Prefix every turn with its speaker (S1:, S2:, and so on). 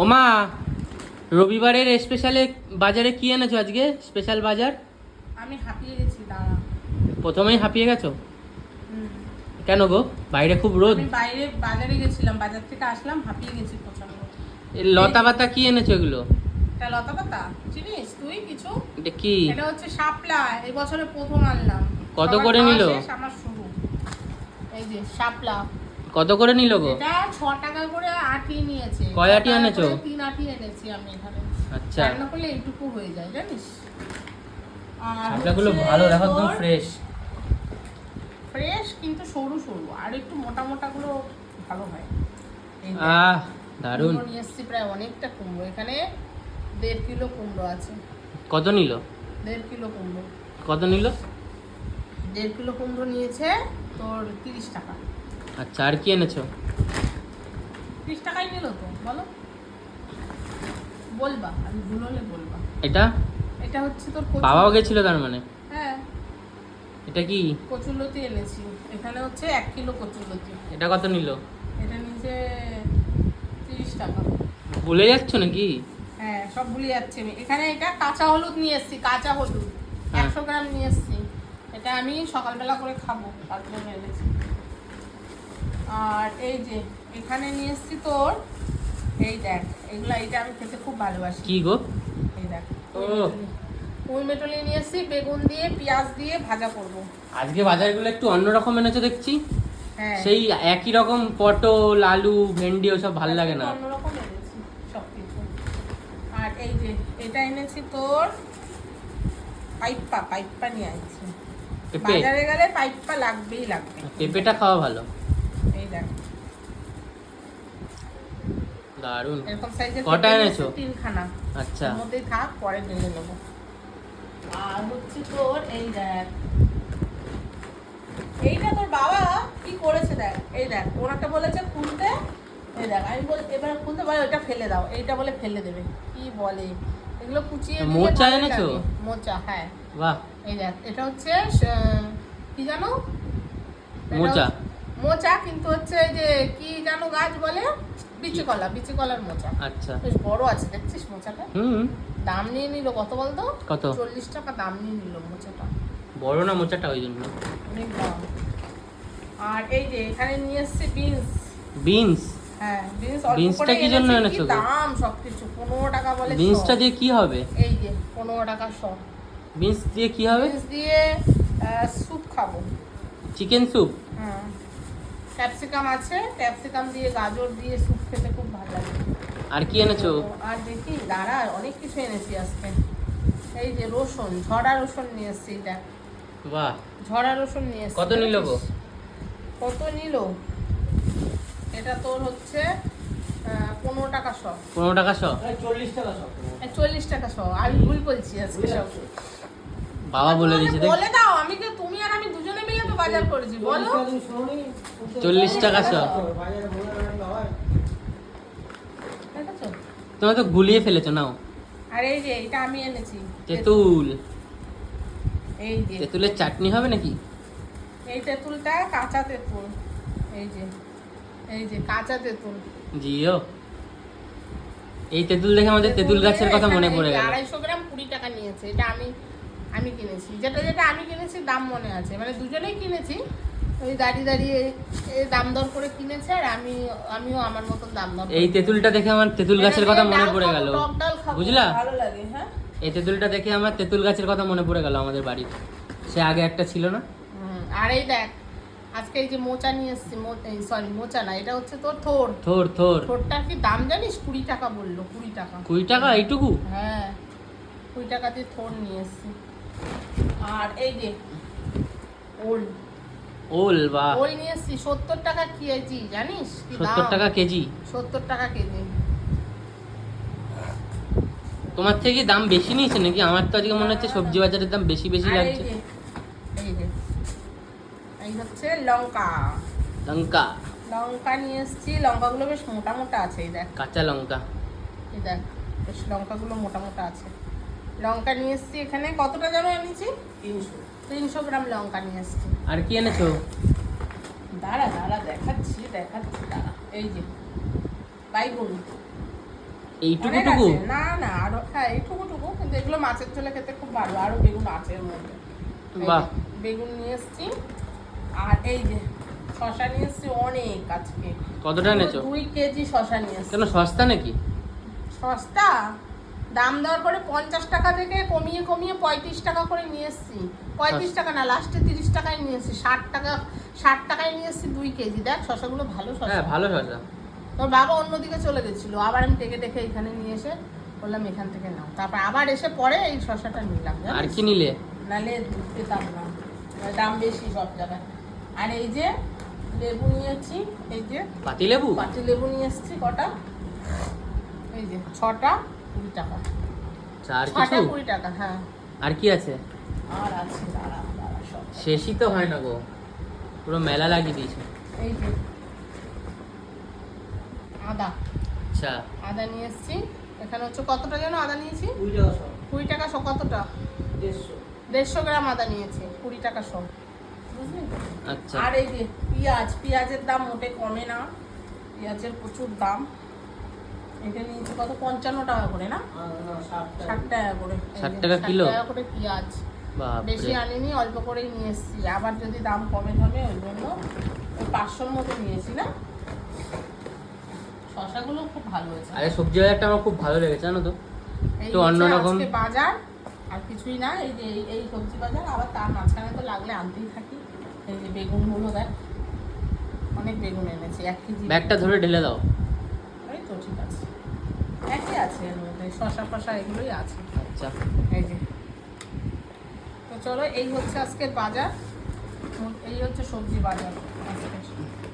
S1: ওমা, রবিবারের স্পেশালে বাজারে কি এনেছো আজকে? স্পেশাল বাজার।
S2: আমি হাঁপিয়ে গেছি, দাঁড়া।
S1: প্রথমেই হাঁপিয়ে গেছো?
S2: হুম।
S1: কেন গো, বাইরে খুব রোদ।
S2: আমি বাইরে বাজারে গেছিলাম, বাজার থেকে আসলাম, হাঁপিয়ে গেছি প্রচন্ড।
S1: লতা পাতা কি এনেছো এগুলো?
S2: এটা লতা পাতা চিনিস তুই কিছু?
S1: এটা কি?
S2: এটা হচ্ছে শাপলা, এই বছরে প্রথম আনলাম।
S1: কত
S2: সবার
S1: করে
S2: খাওয়া
S1: নিল?
S2: শেষ, আমার শুরু। এই যে শাপলা।
S1: কত করে নিল গো?
S2: এটা 6 টাকা করে আটি নিয়েছে।
S1: কয় আটি এনেছো?
S2: 3 আটি এনেছি আমি এখানে।
S1: আচ্ছা,
S2: রান্না করলে এইটুকু হয়ে যায় জানিস। আর
S1: শাপলাগুলো ভালো, দেখো একদম ফ্রেশ।
S2: ফ্রেশ কিন্তু সরু সরু, আর একটু মোটা মোটা গুলো ভালো হয়। এই যে
S1: দারুন।
S2: কুমড়ো নিয়ে এসেছি, প্রায় অনেকটা কুমড়ো। এখানে 1.5 কিলো কুমড়ো আছে।
S1: কত নিল?
S2: 1.5 কিলো কুমড়ো।
S1: কত নিল?
S2: 1.5 কিলো কুমড়ো নিয়েছে তোর 30 টাকা।
S1: আচ্ছা, আর কি এনেছো?
S2: 30 টাকাই নিল তো, বলো। বলবা, আমি ভুল হলে বলবা।
S1: এটা
S2: এটা হচ্ছে তোর
S1: বাবাও গেছিল তার মানে?
S2: হ্যাঁ,
S1: এটা কি?
S2: কচুরলতি এনেছি। এখানে হচ্ছে 1 কিলো কচুরলতি।
S1: এটা কত নিল?
S2: এটা নিচে 30 টাকা।
S1: ভুলে যাচ্ছ নাকি?
S2: হ্যাঁ, সব ভুলে যাচ্ছি আমি। এখানে এটা কাঁচা হলুদ নিয়ে এসেছি, কাঁচা হলুদ 100 গ্রাম নিয়ে এসেছি। এটা আমি সকালবেলা করে খাবো, তার জন্য এনেছি। আর এই যে এখানে নিয়ে এসেছি তোর, এই দেখ, এইটা আমি খেতে খুব ভালোবাসি।
S1: কি গো?
S2: এই দেখ,
S1: ও,
S2: পুঁই মেটলি নিয়ে এসেছি, বেগুন দিয়ে পেঁয়াজ দিয়ে ভাজা করবো।
S1: আজকে বাজারগুলো একটু অন্যরকম এনেছো দেখছি।
S2: হ্যাঁ,
S1: সেই একই রকম পটল, আলু, ভেন্ডি ওসব ভালো লাগে না।
S2: অন্যরকম এনেছি সবকিছু। আর এই যে এটা এনেছি তোর পাইপ্পা নিয়ে আসছি।
S1: পেঁপে?
S2: বাজারে গেলে পাইপ্পা লাগবেই লাগবে।
S1: পেঁপেটা খাওয়া ভালো।
S2: এই দেখ,
S1: দারুন।
S2: এরকম সাইজের
S1: কটা এনেছো?
S2: 3খানা।
S1: আচ্ছা,
S2: এর মধ্যেই থাক, পরে নিয়ে নেবো। আর হচ্ছে তোর এই দেখ, এইটা তোর বাবা কি করেছে দেখ। এই দেখ, ওনাকে বলেছে খুলতে। এই দেখ, আমি বল এবার খুলতে বলে ওটা ফেলে দাও, এইটা বলে ফেলে দেবে। কি বলে এগুলো, কুচিয়ে দিলে
S1: মোচা
S2: ভালোই
S1: এনেছো?
S2: লাগে। মোচা, হ্যাঁ।
S1: বাহ।
S2: এই দেখ, এটা হচ্ছে কি জানো, এটা
S1: মোচা?
S2: মোচা কিন্তু হচ্ছে এই যে কি জানো গাছ বলে, বিচিকলার মোচা।
S1: আচ্ছা,
S2: বেশ বড় আছে, দেখছিস মোচাটা। দাম নিয়ে নিল কত বলতো?
S1: কত?
S2: 40 টাকা দাম নিয়ে নিল মোচাটা।
S1: বড় না মোচাটা, ওই জন্য
S2: অনেক দাম। আর এই যে এখানে নিয়ে এসেছি বিনস।
S1: বিনস?
S2: হ্যাঁ, বিনস।
S1: বিনসটা কি জন্য এনেছো?
S2: দাম সবকিছু 15 টাকা বলে।
S1: বিনসটা দিয়ে কি হবে?
S2: এই যে 15 টাকা শ।
S1: বিনস দিয়ে কি হবে?
S2: বিনস দিয়ে স্যুপ খাবো।
S1: Chicken soup?
S2: হ্যাঁ, ক্যাপসিকাম আছে, ক্যাপসিকাম দিয়ে গাজর দিয়ে স্যুপ খেতে খুব ভালো লাগে।
S1: আর কি এনেছো?
S2: আর দেখি, দাঁড়া, অনেক কিছু এনেছি আজকে। এই যে রসুন, ঝরা রসুন নিয়ে এসেছি। এটা
S1: বাহ,
S2: ঝরা রসুন নিয়ে এসেছি।
S1: কত নিল গো?
S2: কত নিল? এটা তোর হচ্ছে 15 টাকা শ।
S1: 15 টাকা শ?
S2: 40 টাকা শ। আমি ভুল বলছি আজকে সব।
S1: বাবা বলে দিয়েছে দেখ।
S2: বলে দাও, তুমি আর আমি দুজনে মিলে তো বাজার করেছি, বলো।
S1: 40 টাকা শ।
S2: দেখেছো?
S1: তোমরা তো গুলিয়ে ফেলেছো। নাও।
S2: আর এই যে এটা আমি এনেছি,
S1: তেঁতুল।
S2: এই যে
S1: তেঁতুলের চাটনি হবে নাকি?
S2: এই তেঁতুলটা কাঁচা তেঁতুল। এই যে কাঁচা তেঁতুল।
S1: জিও, এই তেঁতুল দেখে আমাদের তেঁতুল গাছের কথা মনে পড়ে গেল।
S2: 250 গ্রাম 20 টাকা নিয়েছে। এটা আমি কিনেছি। যেটা আমি কিনেছি দাম মনে আছে, মানে দুজনেই কিনেছি। ওই দাঁড়িয়ে দাম দর করে কিনেছে, আর আমিও আমার মতন দাম দর।
S1: এই তেঁতুলটা দেখে আমার তেঁতুল গাছের কথা মনে পড়ে গেল, বুঝলা?
S2: ভালো লাগে। হ্যাঁ,
S1: এই তেঁতুলটা দেখে আমার তেঁতুল গাছের কথা মনে পড়ে গেল আমাদের বাড়িতে। সে আগে একটা ছিল না?
S2: আর এই দেখ, আজকে এই যে মোচা নিয়ে এসেছি। সরি, মোচা না, এটা হচ্ছে তোর থোড়। থোড়টার কি দাম জানিস? 20 টাকা বললো। 20 টাকা।
S1: 20 টাকা এইটুকু?
S2: হ্যাঁ, 20 টাকা দিয়ে থোড় নিয়ে এসেছি। আর এই যে
S1: ওল, বাহ।
S2: ওল নিয়ে এসেছি 70 টাকা কেজি, জানিস?
S1: 70 টাকা কেজি?
S2: 70 টাকা কেজি।
S1: তোমার থেকে দাম বেশি নিয়েছে নাকি? আমার তো আজকে মনে হচ্ছে সবজি বাজারের দাম বেশি লাগছে।
S2: এই হচ্ছে লঙ্কা নিয়ে এসেছি। লঙ্কাগুলো বেশ মোটা মোটা আছে। এই দেখ,
S1: কাঁচা লঙ্কা।
S2: এই দেখ, বেশ লঙ্কাগুলো মোটা মোটা আছে। লঙ্কা নিয়ে এসেছি। এখানে কতটা যেন এনেছি? 300 গ্রাম লঙ্কা নিয়ে এসেছি।
S1: আর কি এনেছো?
S2: দাঁড়া দেখাচ্ছি দাঁড়া। এই যে বাইগুন, অনেক
S1: এইটুকুটুকু
S2: আছে। না না আরো, হ্যাঁ এইটুকুটুকু, কিন্তু এগুলো মাছের ঝোলে খেতে খুব ভালো। আরো বেগুন আছে এর মধ্যে। এই
S1: বাহ।
S2: যে, বেগুন নিয়ে এসছি। আর এই যে শশা নিয়ে এসছি অনেক আজকে।
S1: কতটা এনেছো?
S2: 2 কেজি শশা নিয়ে এসছি।
S1: কেন সস্তা নাকি?
S2: সস্তা, দাম দর করে 50 টাকা থেকে কমিয়ে কমিয়ে 35 টাকা করে নিয়ে এসছি। 35 টাকা না, লাস্টে 30 টাকায় নিয়ে এসছি। 60 টাকায় নিয়ে এসছি 2 কেজি। দেখ শশাগুলো ভালো শশা।
S1: হ্যাঁ ভালো শসা।
S2: তোর বাবা অন্যদিকে চলে গেছিল, আবার আমি ডেকে ডেকে এখানে নিয়ে এসে বললাম এখান থেকে নাও। তারপর আবার এসে পরে এই শশাটা নিলাম।
S1: আর কি নিলে?
S2: নালে পেতাম না, দাম বেশি সব জায়গায়। আর এই যে লেবু নিয়েছি, এই যে
S1: পাতিলেবু?
S2: পাতি লেবু নিয়ে এসছি কটা, এই যে 6টা 20 টাকা।
S1: আর
S2: 6টা
S1: কিছু?
S2: 20 টাকা, হ্যাঁ।
S1: আর কি আছে?
S2: আর আছে, দাঁড়া দাঁড়া সব।
S1: শেষই তো হয় না গো, পুরো মেলা লাগিয়ে দিয়েছে।
S2: এই যে আদা,
S1: আচ্ছা
S2: আদা নিয়ে এসছি। এখানে হচ্ছে কতটা যেন আদা নিয়েছি? 20 টাকা সব। কতটা? 150 গ্রাম আদা নিয়েছি, 20 টাকা সব, বুঝলি?
S1: আচ্ছা।
S2: আর এই যে পেঁয়াজ, পেঁয়াজের দাম মোটে কমে না, পেঁয়াজের প্রচুর দাম। এটা নিয়েছি কত, 55 টাকা করে না, 60 টাকা করে। এই যে
S1: 60 টাকা কিলো?
S2: 60 টাকা করে পেঁয়াজ। বেশি
S1: বাপরে।
S2: আনিনি, অল্প করেই নিয়ে এসেছি। আবার যদি দাম কমে হবে ওই জন্য ওই 500-র মতো নিয়েছি না। শশাগুলো খুব ভালো হয়েছে।
S1: আরে সবজি বাজারটা আমার খুব ভালো লেগেছে জানো তো,
S2: এই
S1: একটু
S2: হচ্ছে
S1: অন্যরকম।
S2: আজকে বাজার, আর কিছুই না। এই যে এই সবজি বাজার, আবার তার মাঝখানে তো লাগলে আনতেই থাকি। এই যে বেগুনগুলো দেখ, অনেক বেগুন এনেছি, 1 কেজি।
S1: ব্যাগটা ধরে ঢেলে দাও।
S2: এই তো ঠিক আছে, একই আছে এর মধ্যে, শশা ফশা এগুলোই আছে।
S1: আচ্ছা।
S2: এই যে, তো চলো এই হচ্ছে আজকের বাজার, এই হচ্ছে সবজি বাজার।